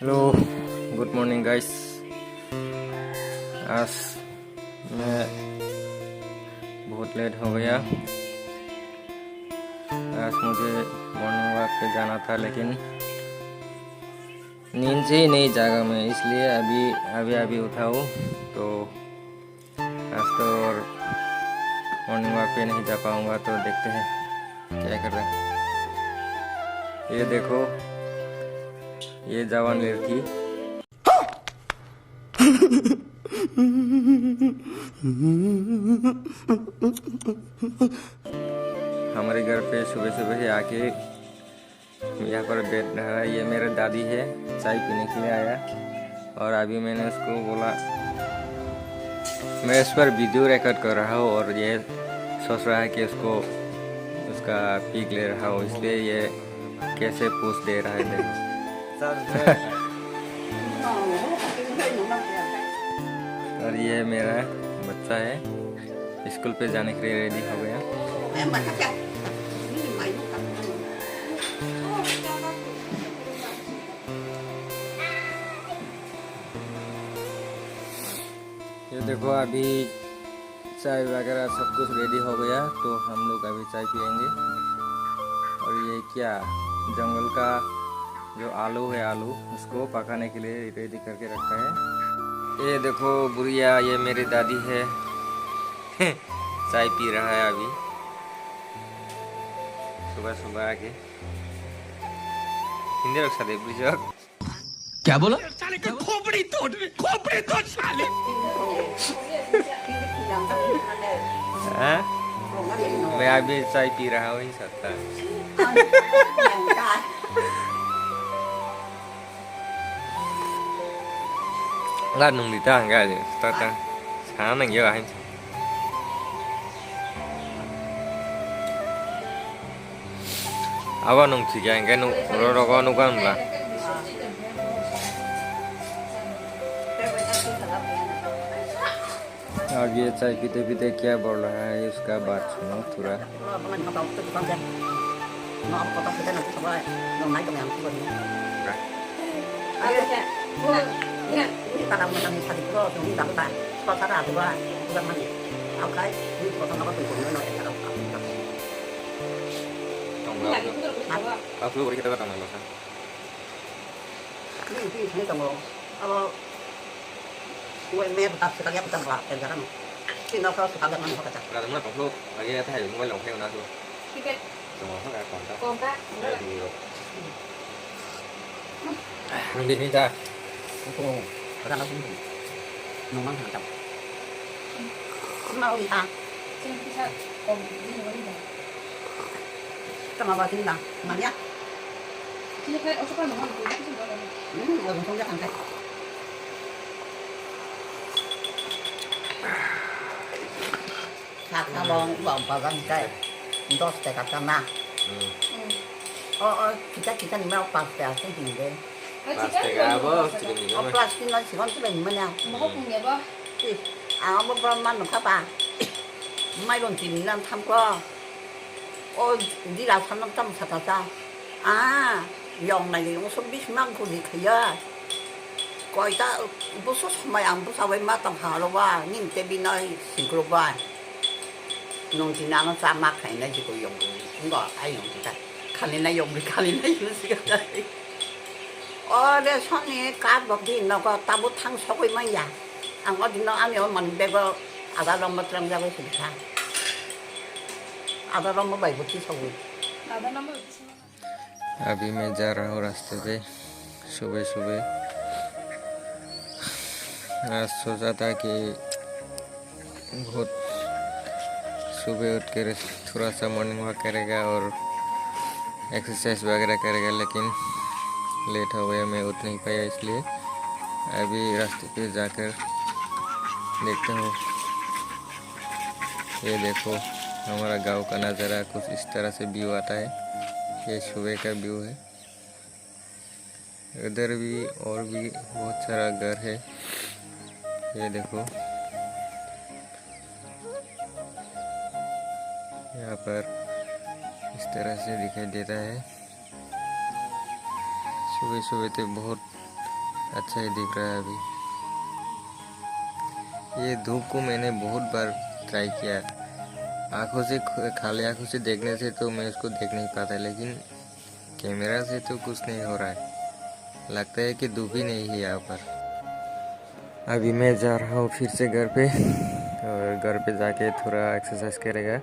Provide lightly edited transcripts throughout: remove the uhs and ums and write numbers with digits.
Hello, good morning guys. आज मैं बहुत लेट हो गया। आज मुझे मॉर्निंग वॉक पे जाना था, लेकिन नींद से ही नहीं जागा मैं, इसलिए अभी उठा हूँ। तो आज तो और मॉर्निंग वॉक पे नहीं जा पाऊँगा, तो देखते हैं क्या कर रहे हैं। ये देखो, ये जवान लड़की हमारे घर पे सुबह सुबह ही आके यहाँ पर बैठ रहा है। ये मेरा दादी है, चाय पीने के लिए आया। और अभी मैंने उसको बोला, मैं इस पर वीडियो रिकॉर्ड कर रहा हूँ और ये सोच रहा है कि उसका पिक ले रहा हूँ, इसलिए ये कैसे पोस्ट दे रहा है देखो। और ये मेरा बच्चा है, स्कूल पे जाने के लिए रेडी हो गया। ये देखो, अभी चाय वगैरह सब कुछ रेडी हो गया, तो हम लोग अभी चाय पियेंगे। और ये क्या, जंगल का जो आलू है, आलू उसको पकाने के लिए रेडी करके रखा है। ये देखो बुढ़िया, ये मेरी दादी है। चाय पी रहा है अभी सुबह सुबह आके। हिंदी रक्षा दे बुझो। क्या बोला? खोपड़ी तोड़ साले। मैं अभी चाय पी रहा हूँ, ही सकता là nung đi ta cái gì ta sáng mình nhớ anh áo nung chỉ cái nung rồi có nung con là और ये चाय पीते पीते क्या बोल रहा है उसका बात सुनो थोड़ा। Aku beri kita datang lagi kan? Gue mer tak sekali apa tambah sekarang. Sino kau suka dengan apa kata? Là đúng là tổng lúc lagi thay đổi quay lòng theo nó thôi. Rồi nó cả còn ta. Mình đi đi ta. Ồ, ra nó cũng nông mang hàng trăm. Không mau đi ta. Sama apa sini bang? Mana? Sini kan, aku kan nông mang. Orang không dám ăn cái. Hạt bong vào gần cái, đó sẽ cắt ra na. Kita ni mau plastik cái gì đấy. Plastik apa? Plastik nó chỉ còn cái bình mà nào. Mà có cùng nghiệp không? Mà nó khác à? Mai còn tìm làm tham qua. Đi làm tham năm trăm thật sao? Dòng này nó không biết mang cái gì kia. Coi ta, bố số mày ăn bố sao vậy mà tầm hà rồi ba, nhưng cái bên này xin rồi ba. Nông dân nó ra mắt cái này chỉ có dùng, không có ai dùng gì cả. Cái này dùng thì cái này dùng gì cả. Để sau này cá bọc thì nó có ta bút thang sau cái mấy nhà. Anh có thì nó ăn nhiều mình bây giờ ada lòng mất răng ra với sự khác. Ada lòng mất bảy bút chi sau rồi. अभी मैं जा रहा हूँ रास्ते पे सुबह सुबह। आज सोचा था कि बहुत सुबह उठ कर थोड़ा सा मॉर्निंग वॉक करेगा और एक्सरसाइज वगैरह करेगा, लेकिन लेट हो गया, मैं उठ नहीं पाया। इसलिए अभी रास्ते पे जाकर देखता हूँ। ये देखो, हमारा गांव का नज़ारा कुछ इस तरह से व्यू आता है। ये सुबह का व्यू है। इधर भी और भी बहुत सारा घर है। ये देखो, यहाँ पर इस तरह से दिखाई देता है। सुबह सुबह तो बहुत अच्छा ही दिख रहा है अभी। ये धूप को मैंने बहुत बार ट्राई किया, आंखों से खाली आंखों से देखने से तो मैं उसको देख नहीं पाता, लेकिन कैमरा से तो कुछ नहीं हो रहा है, लगता है कि धूप ही नहीं है यहाँ पर। अभी मैं जा रहा हूँ फिर से घर पे, और घर पे जाके थोड़ा एक्सरसाइज करेगा,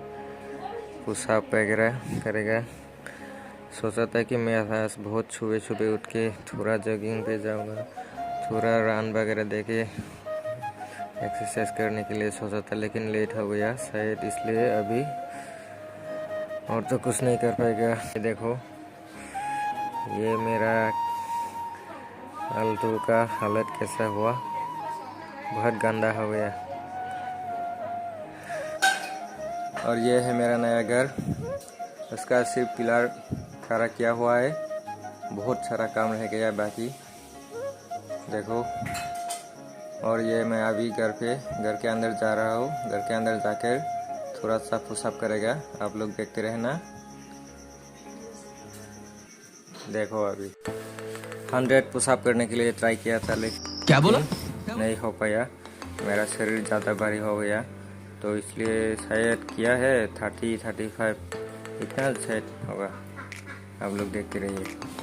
पुशअप वगैरह करेगा। सोचा था कि मैं आज बहुत सुबह सुबह उठ के थोड़ा जॉगिंग पे जाऊँगा, थोड़ा रन वगैरह देके एक्सरसाइज करने के लिए सोचा था, लेकिन लेट हो गया शायद, इसलिए अभी और तो कुछ नहीं कर पाएगा। ये देखो, ये मेरा आल्टो का हालत कैसा हुआ, बहुत गंदा हो गया। और ये है मेरा नया घर, उसका सिर्फ पिलर खड़ा किया हुआ है, बहुत सारा काम रह गया बाकी, देखो। और ये मैं अभी घर के अंदर जा रहा हूँ, घर के अंदर जाकर थोड़ा सा पुशअप करेगा, आप लोग देखते रहना। देखो अभी 100 पुशअप करने के लिए ट्राई किया था, लेकिन क्या बोला? नहीं हो पाया, मेरा शरीर ज़्यादा भारी हो गया, तो इसलिए शायद किया है 30-35 इतना शायद होगा, आप लोग देखते रहिए।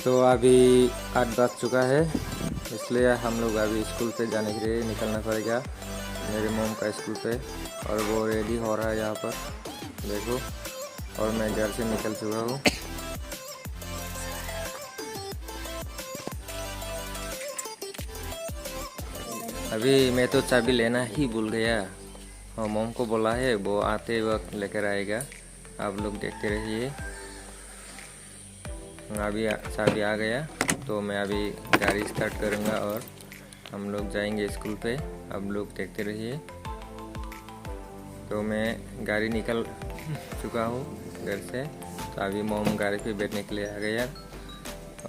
तो अभी 8 बज चुका है, इसलिए हम लोग अभी स्कूल पे जाने के लिए निकलना पड़ेगा, मेरे मोम का स्कूल पे। और वो रेडी हो रहा है यहाँ पर, देखो। और मैं घर से निकल चुका हूँ। अभी मैं तो चाबी लेना ही भूल गया, और मोम को बोला है वो आते वक्त लेकर आएगा, आप लोग देखते रहिए। अभी चाबी आ गया, तो मैं अभी गाड़ी स्टार्ट करूँगा और हम लोग जाएंगे स्कूल पे, आप लोग देखते रहिए। तो मैं गाड़ी निकल चुका हूँ घर से, तो अभी मोम गाड़ी पे बैठने के लिए आ गया,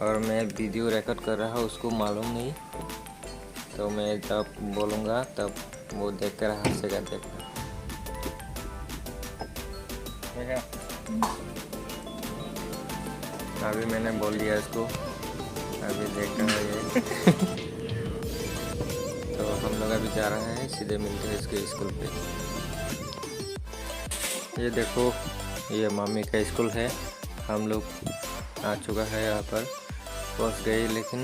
और मैं वीडियो रिकॉर्ड कर रहा हूँ, उसको मालूम नहीं, तो मैं जब बोलूँगा तब वो देख कर हंसेगा, देखना। अभी मैंने बोल दिया इसको, अभी देख रहा है ये। तो हम लोग अभी जा रहे हैं, सीधे मिलते हैं इसके स्कूल पे। ये देखो, ये मम्मी का स्कूल है, हम लोग आ चुका है यहाँ पर, पहुँच गए, लेकिन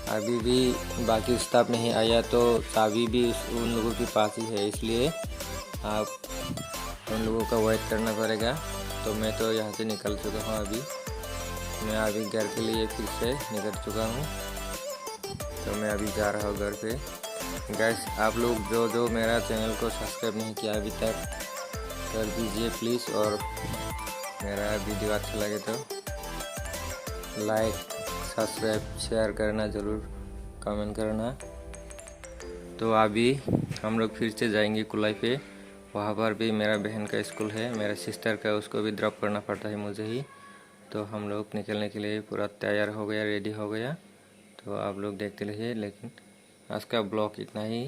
अभी भी बाकी स्टाफ नहीं आया, तो चाबी भी उन लोगों के पास ही है, इसलिए आप उन लोगों का वेट करना पड़ेगा। तो मैं तो यहाँ से निकल चुका हूँ, अभी मैं अभी घर के लिए फिर से निकल चुका हूँ, तो मैं अभी जा रहा हूँ घर पे। गाइस, आप लोग जो मेरा चैनल को सब्सक्राइब नहीं किया अभी तक, कर दीजिए प्लीज़, और मेरा वीडियो अच्छा लगे तो लाइक, सब्सक्राइब, शेयर करना ज़रूर, कमेंट करना। तो अभी हम लोग फिर से जाएंगे कुलाई पे, वहाँ पर भी मेरा बहन का स्कूल है, मेरा सिस्टर का, उसको भी ड्रॉप करना पड़ता है मुझे ही। तो हम लोग निकलने के लिए पूरा तैयार हो गया, रेडी हो गया, तो आप लोग देखते रहिए। लेकिन आज का ब्लॉग इतना ही।